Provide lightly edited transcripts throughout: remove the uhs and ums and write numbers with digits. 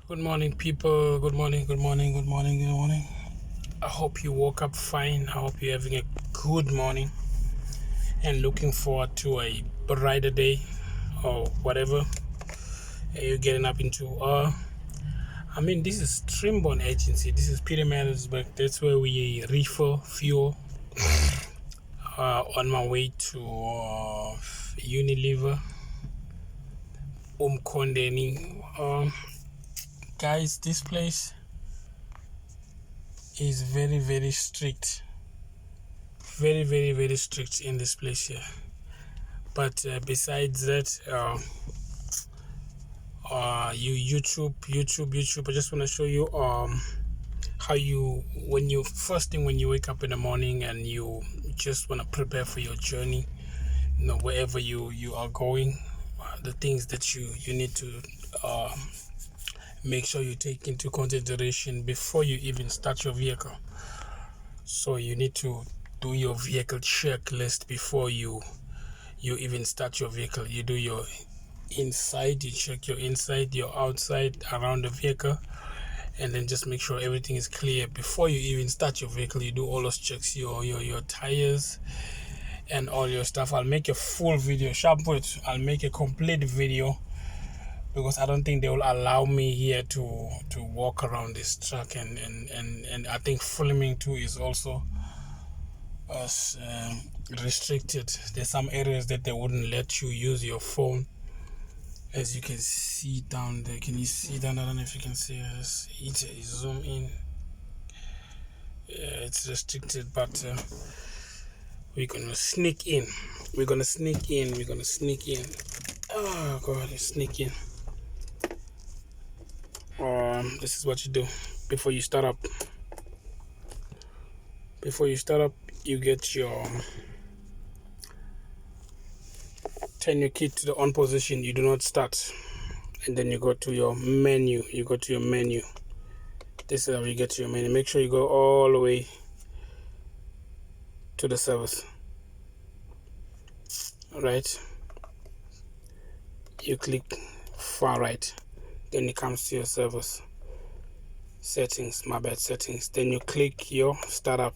Good morning, people. Good morning, good morning, good morning, good morning. I hope you woke up fine. I hope you're having a good morning and looking forward to a brighter day or whatever you're getting up into. This is Trimborn Agency. This is Peter Marisburg. That's where we refill fuel on my way to Unilever, Umkondeni. Guys, this place is very, very strict. Very, very, very strict in this place here. But besides that, YouTube. I just want to show you how you when you wake up in the morning and you just want to prepare for your journey, wherever you are going, the things that you need to make sure you take into consideration before you even start your vehicle. So you need to do your vehicle checklist before you even start your vehicle. You do your inside, you check your inside, your outside around the vehicle, and then just make sure everything is clear before you even start your vehicle. You do all those checks, your tires and all your stuff. I'll make a full video, I'll make a complete video, because I don't think they will allow me here to walk around this truck, and I think filming too is also restricted. There's some areas that they wouldn't let you use your phone, as you can see down there. Can you see down there? I don't know if you can see us. Zoom in. Yeah, it's restricted, but we're gonna sneak in. Oh god, sneak in. This is what you do before you start up. You get your turn your key to the on position. You do not start, and then you go to your menu. This is how you get to your menu. Make sure you go all the way to the service. Right, you click far right, then it comes to your service settings. Then you click your startup,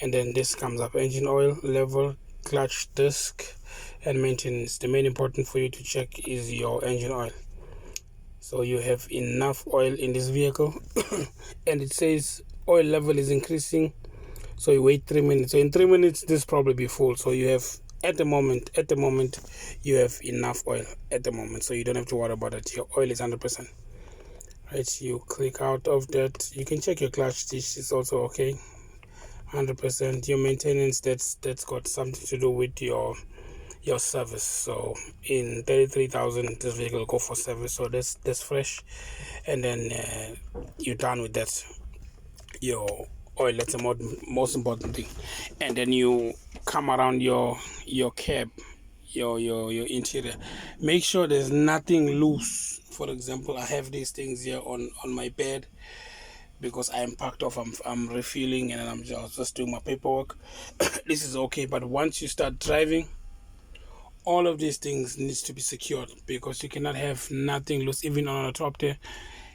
and then this comes up: engine oil level, clutch, disc, and maintenance. The main important for you to check is your engine oil. So you have enough oil in this vehicle and it says oil level is increasing, so you wait 3 minutes. So in 3 minutes this probably be full. So you have at the moment you have enough oil at the moment, so you don't have to worry about it. Your oil is 100%. Right, you click out of that. You can check your clutch. This is also okay, 100%. Your maintenance, that's got something to do with your service. So in 33,000 this vehicle will go for service, so that's fresh. And then you're done with that. Your oil, that's the most important thing. And then you come around your cab, your interior. Make sure there's nothing loose. For example, I have these things here on my bed because I am packed off. I'm refueling and I'm just doing my paperwork. This is okay, but once you start driving, all of these things needs to be secured, because you cannot have nothing loose. Even on the top there,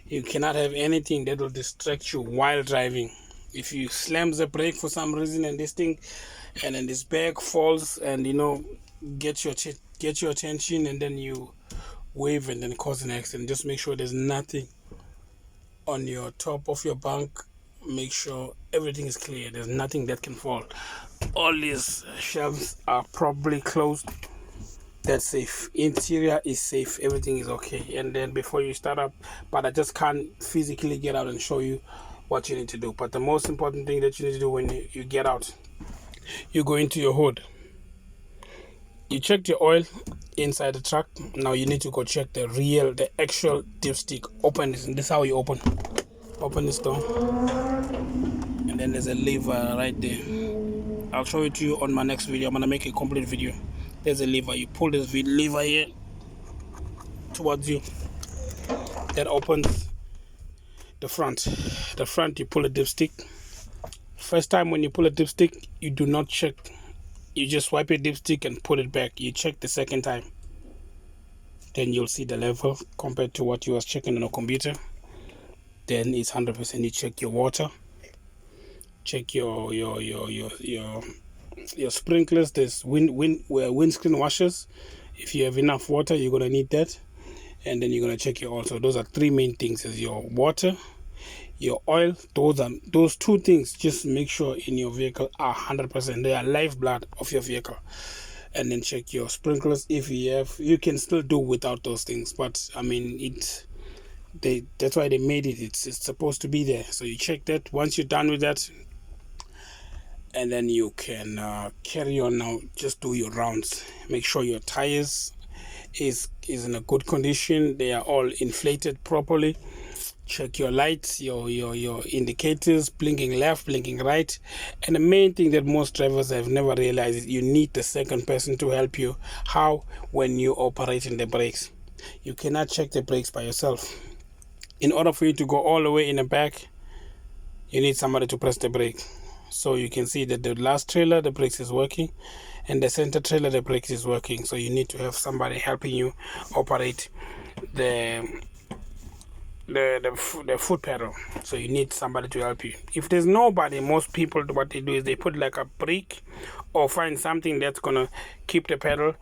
you cannot have anything that will distract you while driving. If you slam the brake for some reason and this thing, and then this bag falls and get your attention, and then you wave and then cause an accident. Just make sure there's nothing on your top of your bunk. Make sure everything is clear. There's nothing that can fall. All these shelves are probably closed. That's safe. Interior is safe. Everything is okay. And then before you start up, but I just can't physically get out and show you what you need to do. But the most important thing that you need to do when you get out, you go into your hood. You check your oil inside the truck. Now you need to go check the actual dipstick. Open this, and this is how you open this door. And then there's a lever right there. I'll show it to you on my next video. I'm gonna make a complete video. There's a lever. You pull this lever here towards you. That opens the front. You pull a dipstick. First time when you pull a dipstick, you do not check. You just wipe your dipstick and put it back. You check the second time. then you'll see the level compared to what you was checking on a computer. Then it's 100%. You check your water, check your sprinklers. There's windscreen washers. If you have enough water, you're gonna need that. And then you're gonna check your oil. So those are three main things: is your water, your oil. Those two things. Just make sure in your vehicle are 100%. They are lifeblood of your vehicle. And then check your sprinklers. If you have, you can still do without those things. But I mean, that's why they made it. It's supposed to be there. So you check that. Once you're done with that, and then you can carry on now. Just do your rounds. Make sure your tires is in a good condition. They are all inflated properly. Check your lights, your indicators, blinking left, blinking right. And the main thing that most drivers have never realized is you need the second person to help you. How? When you operating the brakes. You cannot check the brakes by yourself. In order for you to go all the way in the back, you need somebody to press the brake. So you can see that the last trailer, the brakes is working, and the center trailer, the brakes is working. So you need to have somebody helping you operate the foot pedal. So you need somebody to help you. If there's nobody, most people, what they do is they put like a brake or find something that's gonna keep the pedal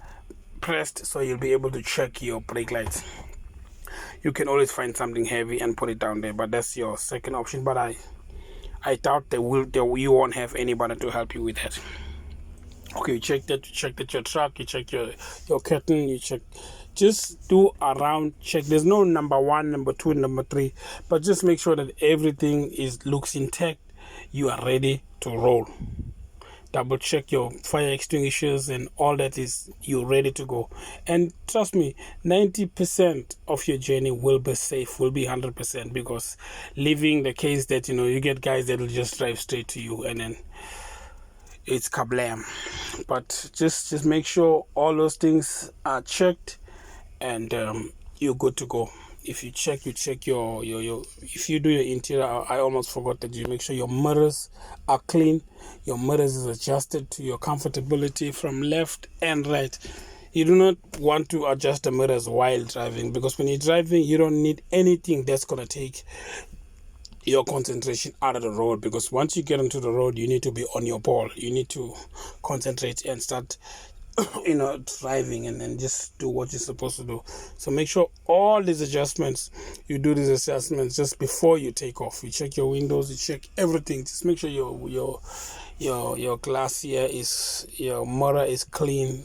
pressed, so you'll be able to check your brake lights. You can always find something heavy and put it down there, but that's your second option. But I doubt you won't have anybody to help you with that. Okay, you check that your truck, you check your curtain, you check. Just do a round check. There's no number 1, number 2, number 3, but just make sure that everything looks intact. You are ready to roll. Double check your fire extinguishers and all that is you're ready to go. And trust me, 90% of your journey will be safe, will be 100%, because leaving the case that you get guys that will just drive straight to you and then it's kablam. But just make sure all those things are checked and you're good to go. If you check your if you do your interior, I almost forgot that you make sure your mirrors are clean. Your mirrors is adjusted to your comfortability from left and right. You do not want to adjust the mirrors while driving, because when you're driving, you don't need anything that's going to take your concentration out of the road, because once you get onto the road, you need to be on your ball. You need to concentrate and start driving and then just do what you're supposed to do. So make sure all these adjustments, you do these adjustments just before you take off. You check your windows, you check everything. Just make sure your glass here your mirror is clean,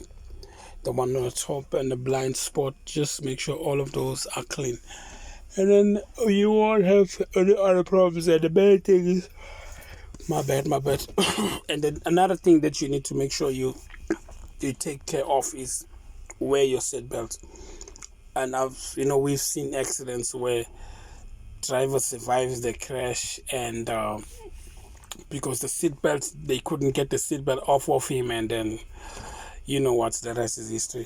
the one on the top and the blind spot. Just make sure all of those are clean, and then you won't have any other problems. And the main thing is, my bad and then another thing that you need to make sure you take care of is wear your seatbelt. And we've seen accidents where driver survives the crash, and because the seatbelt, they couldn't get the seatbelt off of him, and then the rest is history.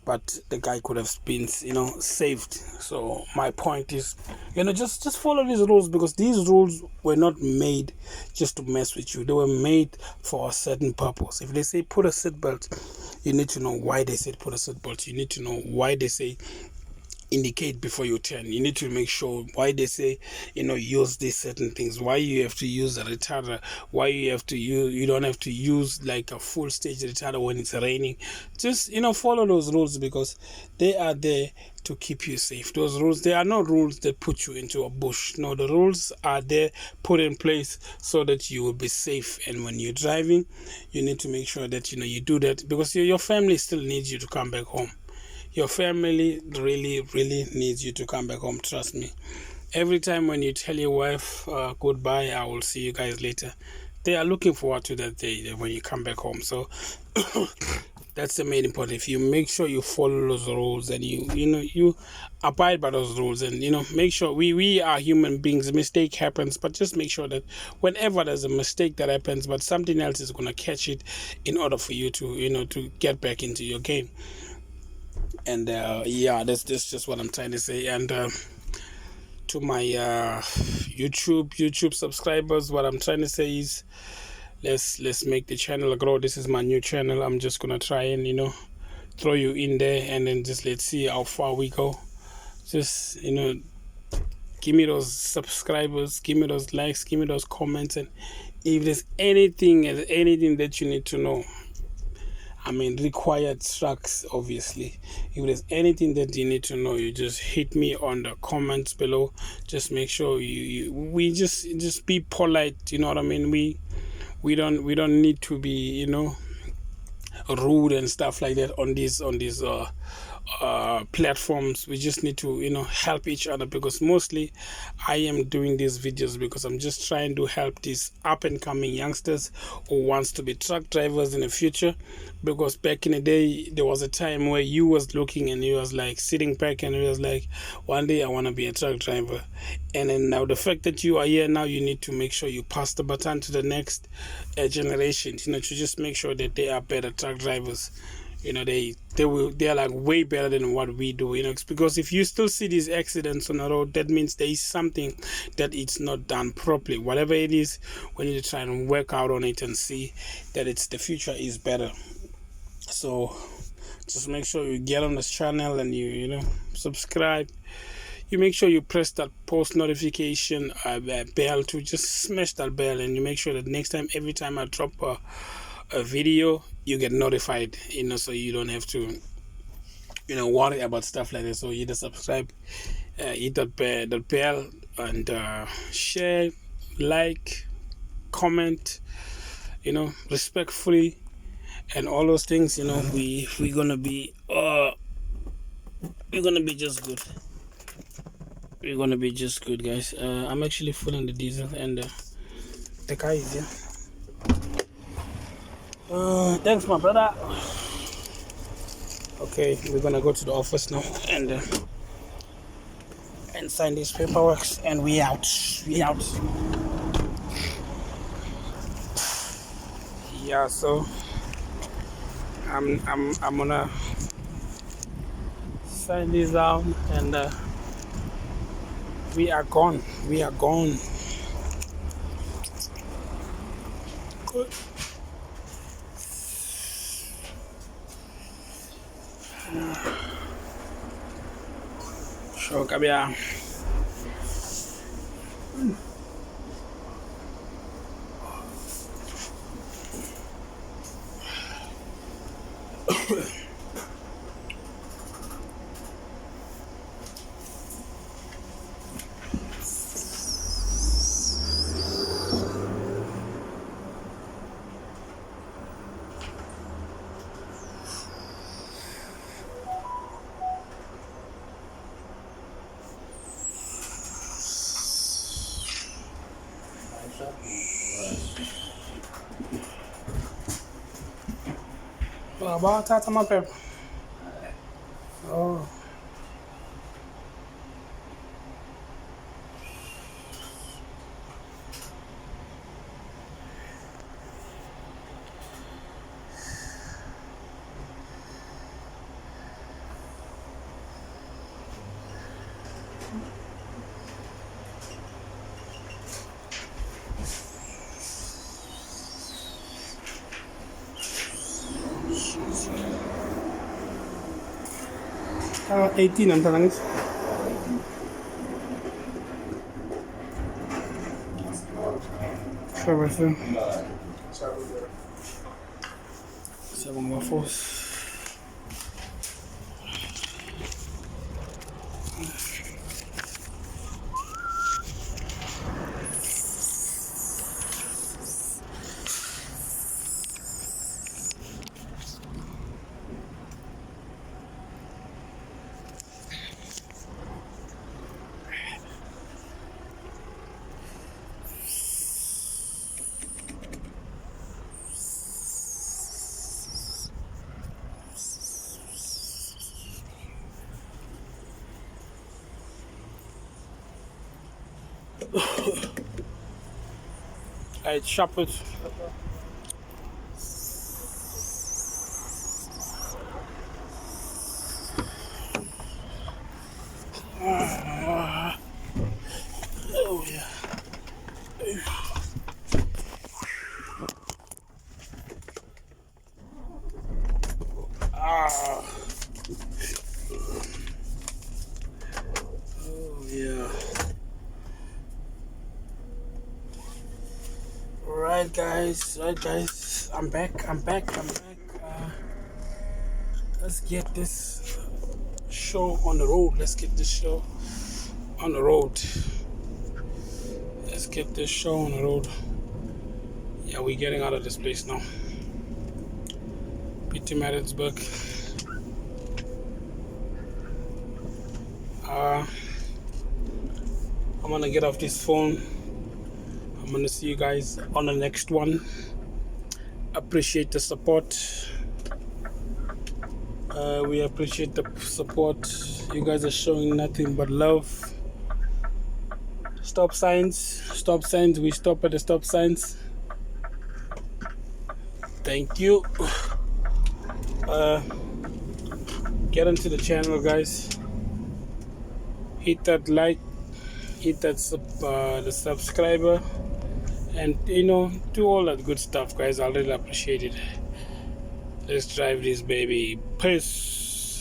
But the guy could have been saved. So my point is, just follow these rules, because these rules were not made just to mess with you. They were made for a certain purpose. If they say put a seatbelt, you need to know why they said put a seatbelt. You need to know why they say indicate before you turn. You need to make sure why they say use these certain things, why you have to use a retarder, why you don't have to use like a full stage retarder when it's raining. Just follow those rules, because they are there to keep you safe. Those rules, they are not rules that put you into a bush. No, the rules are there, put in place so that you will be safe. And when you're driving, you need to make sure that you do that, because your family still needs you to come back home. Your family really, really needs you to come back home. Trust me. Every time when you tell your wife goodbye, I will see you guys later, they are looking forward to that day when you come back home. So that's the main important. If you make sure you follow those rules and you abide by those rules, and make sure we are human beings. Mistake happens, but just make sure that whenever there's a mistake that happens, but something else is going to catch it in order for you to to get back into your game. And that's just what I'm trying to say. And to my YouTube subscribers, what I'm trying to say is, let's make the channel grow. This is my new channel. I'm just gonna try and throw you in there, and then just let's see how far we go. Just, give me those subscribers, give me those likes, give me those comments, and if there's anything that you need to know, required tracks, obviously. If there's anything that you need to know, you just hit me on the comments below. Just make sure we just be polite. You know what I mean? We don't need to be rude and stuff like that on these platforms. We just need to help each other, because mostly I am doing these videos because I'm just trying to help these up and coming youngsters who wants to be truck drivers in the future. Because back in the day, there was a time where you was looking and you was like sitting back and you was like, one day I want to be a truck driver. And then now the fact that you are here now, you need to make sure you pass the baton to the next generation, to just make sure that they are better truck drivers. They are like way better than what we do. It's because if you still see these accidents on the road, that means there is something that it's not done properly. Whatever it is, we need to try and work out on it and see that the future is better. So just make sure you get on this channel and you subscribe. You make sure you press that post notification bell, to just smash that bell, and you make sure that next time, every time I drop a video, you get notified, so you don't have to worry about stuff like that. So you just subscribe, hit that bell, and share, like, comment, respectfully, and all those things. We're gonna be just good. We're gonna be just good, guys. I'm actually filling the diesel, and the car is here. Thanks, my brother. Okay, we're gonna go to the office now and sign these paperwork, and we out. Yeah, so I'm gonna sign this out, and we are gone. Good. So kabia. About that, my pep. Oh. Tanggal 18 ang talangis. Traverso. Sabang waffles. I chop it. Oh yeah. Ah. Right guys, I'm back. Let's get this show on the road. Let's get this show on the road. Yeah, we're getting out of this place now. Pietermaritzburg. I'm gonna get off this phone. I'm gonna see you guys on the next one. Appreciate the support. We appreciate the support. You guys are showing nothing but love. Stop signs. We stop at the stop signs. Thank you. Get into the channel, guys. Hit that like, hit that the subscriber, and do all that good stuff, guys. I really appreciate it. Let's drive this baby. Peace.